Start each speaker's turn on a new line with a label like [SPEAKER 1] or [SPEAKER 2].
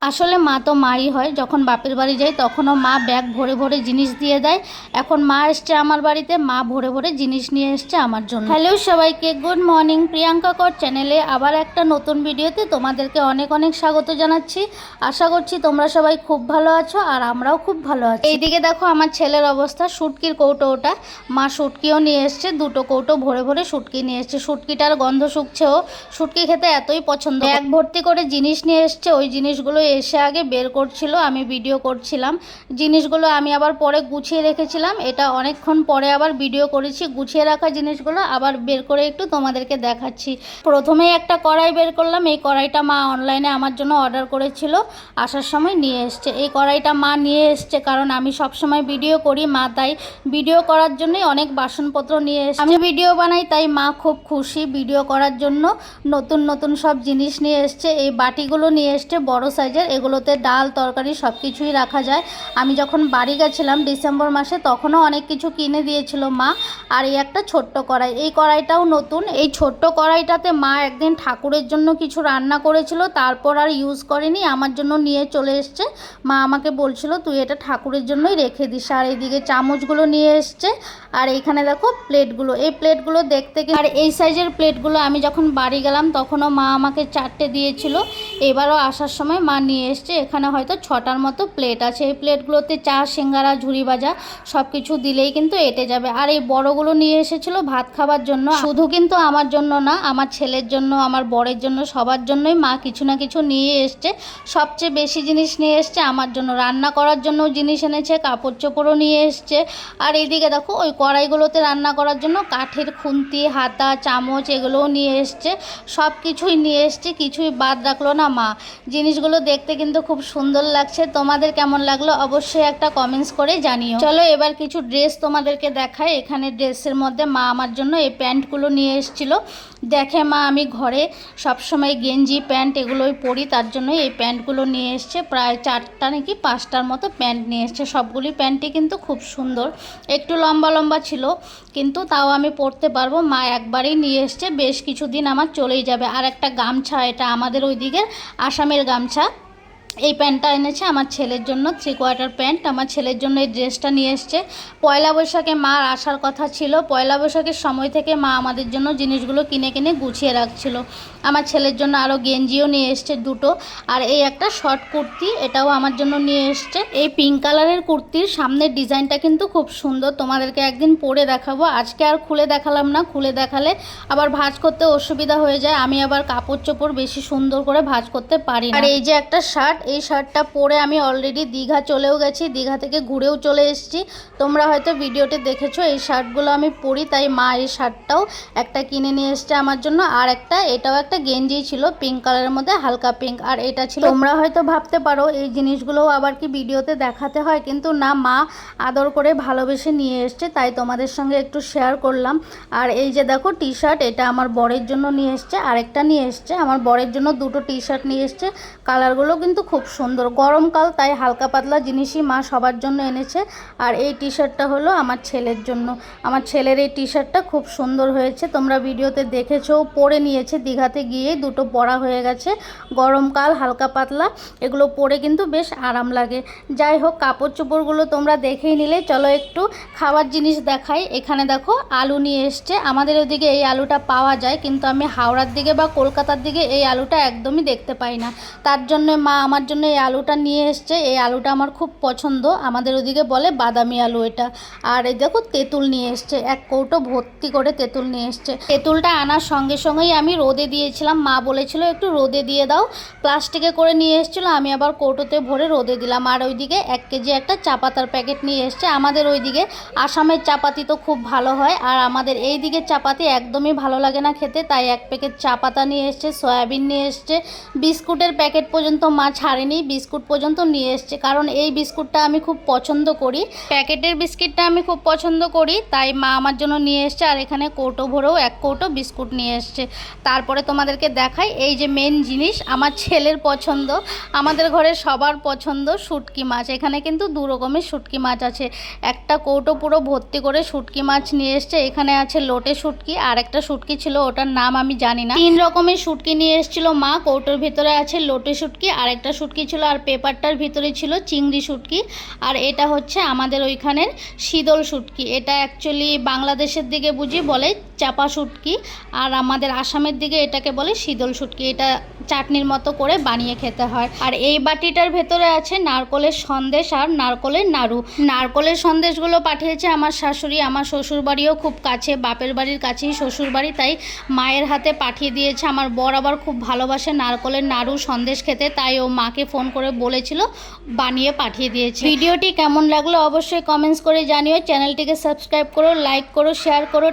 [SPEAKER 1] আসলে মা তো মাই হয়। যখন বাপের বাড়ি যাই তখনও মা ব্যাগ ভরে ভরে জিনিস দিয়ে দেয়। এখন মা এসছে আমার বাড়িতে, মা ভরে ভরে জিনিস নিয়ে এসছে আমার জন্য। হ্যালো সবাইকে, গুড মর্নিং। প্রিয়াঙ্কা কর চ্যানেলে আবার একটা নতুন ভিডিওতে তোমাদেরকে অনেক অনেক স্বাগত জানাচ্ছি। আশা করছি তোমরা সবাই খুব ভালো আছো আর আমরাও খুব ভালো আছি। এইদিকে দেখো আমার ছেলের অবস্থা, শুটকির কৌটো ওটা। মা শুটকিও নিয়ে এসছে, দুটো কৌটো ভরে ভরে শুটকি নিয়ে এসছে। শুটকিটার গন্ধ শুকছেও, শুটকি খেতে এতই পছন্দ। ব্যাগ ভর্তি করে জিনিস নিয়ে এসছে। ওই জিনিসগুলো এসে আগে বের করছিল, আমি ভিডিও করছিলাম। জিনিসগুলো আমি আবার পরে গুছিয়ে রেখেছিলাম, এটা অনেকক্ষণ পরে আবার ভিডিও করেছি। গুছিয়ে রাখা জিনিসগুলো আবার বের করে একটু তোমাদেরকে দেখাচ্ছি। প্রথমেই একটা কড়াই বের করলাম। এই কড়াইটা মা অনলাইনে আমার জন্য অর্ডার করেছিল, আসার সময় নিয়ে এসছে। এই কড়াইটা মা নিয়ে এসছে কারণ আমি সবসময় ভিডিও করি, মা তাই ভিডিও করার জন্যই অনেক বাসনপত্র নিয়ে এসছে। আমি ভিডিও বানাই তাই মা খুব খুশি ভিডিও করার জন্য। নতুন নতুন সব জিনিস নিয়ে এসছে। এই বাটিগুলো নিয়ে এসছে বড় সাইজের, এগুলোতে ডাল তরকারি সব কিছুই রাখা যায়। আমি যখন বাড়ি গেছিলাম ডিসেম্বর মাসে তখনও অনেক কিছু কিনে দিয়েছিল মা। আর এই একটা ছোট্ট কড়াই, এই কড়াইটাও নতুন। এই ছোট্ট কড়াইটাতে মা একদিন ঠাকুরের জন্য কিছু রান্না করেছিল, তারপর আর ইউজ করেনি, আমার জন্য নিয়ে চলে এসছে। মা আমাকে বলছিল তুই এটা ঠাকুরের জন্যই রেখে দিস। আর এইদিকে চামচগুলো নিয়ে এসছে। আর এইখানে দেখো প্লেটগুলো, এই প্লেটগুলো দেখতে, আর এই সাইজের প্লেটগুলো আমি যখন বাড়ি গেলাম তখনও মা আমাকে 4টে দিয়েছিল। এবারও আসার সময় মা নিয়ে এসছে। এখানে হয়তো 6টার মতো প্লেট আছে। এই প্লেটগুলোতে চা, সিঙ্গারা, ঝুড়ি ভাজা সব কিছু দিলেই কিন্তু এঁটে যাবে। আর এই বড়গুলো নিয়ে এসেছিল ভাত খাবার জন্য। শুধু কিন্তু আমার জন্য না, আমার ছেলের জন্য, আমার বরের জন্য, সবার জন্যই মা কিছু না কিছু নিয়ে এসছে। সবচেয়ে বেশি জিনিস নিয়ে এসছে আমার জন্য, রান্না করার জন্যও জিনিস এনেছে, কাপড় চোপড়ও নিয়ে এসছে। আর এইদিকে দেখো ওই কড়াইগুলোতে রান্না করার জন্য কাঠের খুন্তি, হাতা, চামচ এগুলোও নিয়ে এসছে। সব কিছুই নিয়ে এসছে, কিছুই বাদ রাখলো না মা। জিনিসগুলো দেখতে কিন্তু খুব সুন্দর লাগছে। তোমাদের কেমন লাগলো অবশ্যই একটা কমেন্টস করে জানিও। চলো এবার কিছু ড্রেস তোমাদেরকে দেখাই। এখানে ড্রেসের মধ্যে মা আমার জন্য এই প্যান্টগুলো নিয়ে এসেছিলো। দেখে মা আমি ঘরে সবসময় গেঞ্জি প্যান্ট এগুলোই পরি, তার জন্যই এই প্যান্টগুলো নিয়ে এসছে। প্রায় 4টা নাকি 5টার মতো প্যান্ট নিয়ে এসছে। সবগুলি প্যান্টই কিন্তু খুব সুন্দর, একটু লম্বা লম্বা ছিল কিন্তু তাও আমি পরতে পারবো। মা একবারেই নিয়ে এসছে, বেশ কিছুদিন আমার চলেই যাবে। আর একটা গামছা, এটা আমাদের ওইদিকে আসামের গামছা। এই প্যান্টটা এনেছে আমার ছেলের জন্য, 3/4 প্যান্ট। আমার ছেলের জন্য এই ড্রেসটা নিয়ে এসছে। পয়লা বৈশাখে মার আসার কথা ছিল, পয়লা বৈশাখের সময় থেকে মা আমাদের জন্য জিনিসগুলো কিনে কিনে গুছিয়ে রাখছিল। আমার ছেলের জন্য আরও গেঞ্জিও নিয়ে এসছে দুটো। আর এই একটা শর্ট কুর্তি, এটাও আমার জন্য নিয়ে এসছে। এই পিঙ্ক কালারের কুর্তির সামনের ডিজাইনটা কিন্তু খুব সুন্দর, তোমাদেরকে একদিন পরে দেখাবো। আজকে আর খুলে দেখালাম না, খুলে দেখালে আবার ভাঁজ করতে অসুবিধা হয়ে যায়। আমি আবার কাপড় চোপড় বেশি সুন্দর করে ভাঁজ করতে পারি না। আর এই যে একটা শার্ট, এই শার্টটা পরে আমি অলরেডি দীঘা চলেও গেছি, দীঘা থেকে ঘুরেও চলে এসেছি। তোমরা হয়তো ভিডিওতে দেখেছো এই শার্টগুলো আমি পরি, তাই মা এই শার্টটাও একটা কিনে নিয়ে এসছে আমার জন্য। আর একটা, এটাও একটা গেঞ্জি ছিল পিঙ্ক কালারের মধ্যে, হালকা পিঙ্ক। আর এটা ছিল, তোমরা হয়তো ভাবতে পারো এই জিনিসগুলোও আবার কি ভিডিওতে দেখাতে হয়, কিন্তু না, মা আদর করে ভালোবেসে নিয়ে এসছে, তাই তোমাদের সঙ্গে একটু শেয়ার করলাম। আর এই যে দেখো টি শার্ট, এটা আমার বরের জন্য নিয়ে এসছে। আরেকটা নিয়ে এসছে আমার বরের জন্য, দুটো টি শার্ট নিয়ে এসছে। কালারগুলো কিন্তু খুব সুন্দর, গরমকাল তাই হালকা পাতলা জিনিসই মা সবার জন্য এনেছে। আর এই টি শার্টটা হলো আমার ছেলের জন্য। আমার ছেলের এই টি শার্টটা খুব সুন্দর হয়েছে, তোমরা ভিডিওতে দেখেছো। পরে নিয়েছে দীঘাতে গিয়েই, দুটো পরা হয়ে গেছে। গরমকাল হালকা পাতলা এগুলো পরে কিন্তু বেশ আরাম লাগে। যাই হোক, কাপড় চোপড়গুলো তোমরা দেখেই নিলে। চলো একটু খাবার জিনিস দেখাই। এখানে দেখো আলু নিয়ে এসছে। আমাদের ওদিকে এই আলুটা পাওয়া যায়, কিন্তু আমি হাওড়ার দিকে বা কলকাতার দিকে এই আলুটা একদমই দেখতে পাই না। তার জন্য মা আমার জন্য এই আলুটা নিয়ে এসছে। এই আলুটা আমার খুব পছন্দ, আমাদের ওদিকে বলে বাদামি আলু এটা। আর এই দেখো তেঁতুল নিয়ে এসছে, এক কৌটো ভর্তি করে তেঁতুল নিয়ে এসছে। তেঁতুলটা আনার সঙ্গে সঙ্গেই আমি রোদে দিয়েছিলাম, মা বলেছিল একটু রোদে দিয়ে দাও। প্লাস্টিকে করে নিয়ে এসেছিলো, আমি আবার কৌটোতে ভরে রোদে দিলাম। আর ওইদিকে 1 কেজি একটা চা পাতার প্যাকেট নিয়ে এসছে। আমাদের ওইদিকে আসামের চাপাতি তো খুব ভালো হয়, আর আমাদের এই দিকের চাপাতি একদমই ভালো লাগে না খেতে, তাই 1 প্যাকেট চা পাতা নিয়ে এসছে। সয়াবিন নিয়ে এসছে, বিস্কুটের প্যাকেট পর্যন্ত মা ছাড়েনি, বিস্কুট পর্যন্ত নিয়ে এসছে, কারণ এই বিস্কুটটা আমি খুব পছন্দ করি, প্যাকেটের বিস্কিটটা আমি খুব পছন্দ করি, তাই মা আমার জন্য নিয়ে এসছে। আর এখানে কৌটো ভরেও 1 কৌটো বিস্কুট নিয়ে এসছে। তারপরে তোমাদেরকে দেখাই এই যে মেন জিনিস, আমার ছেলের পছন্দ, আমাদের ঘরে সবার পছন্দ শুটকি মাছ। এখানে কিন্তু 2 রকমের শুটকি মাছ আছে। একটা কৌটো পুরো ভর্তি করে শুটকি মাছ নিয়ে এসছে। এখানে আছে লোটে শুটকি, আর একটা শুটকি ছিল ওটার নাম আমি জানি না। 3 রকমের শুটকি নিয়ে এসেছিল মা। কৌটোর ভিতরে আছে লোটে শুটকি, আর একটা শুটকি ছিল, আর পেপারটার ভিতরে ছিল চিংড়ি শুটকি। আর এটা হচ্ছে আমাদের ওইখানের শীতল শুটকি। এটা অ্যাকচুয়ালি বাংলাদেশের দিকে বুঝি বলে চাপা শুটকি, আর আমাদের আসামের দিকে এটাকে বলে শীতল শুটকি। এটা চাটনির মতো করে বানিয়ে খেতে হয়। আর এই বাটিটার ভেতরে আছে নারকলের সন্দেশ আর নারকলের নাড়ু। নারকলের সন্দেশগুলো পাঠিয়েছে আমার শাশুড়ি। আমার শ্বশুরবাড়িও খুব কাছে, বাপের বাড়ির কাছেই শ্বশুরবাড়ি, তাই মায়ের হাতে পাঠিয়ে দিয়েছে। আমার বর আবার খুব ভালোবাসে নারকলের নাড়ু সন্দেশ খেতে, তাই ও মাকে ফোন করে বলেছিল, বানিয়ে পাঠিয়ে দিয়েছে। ভিডিওটি কেমন লাগলো অবশ্যই কমেন্টস করে জানিও। চ্যানেলটিকে সাবস্ক্রাইব করো, লাইক করো, শেয়ার করো।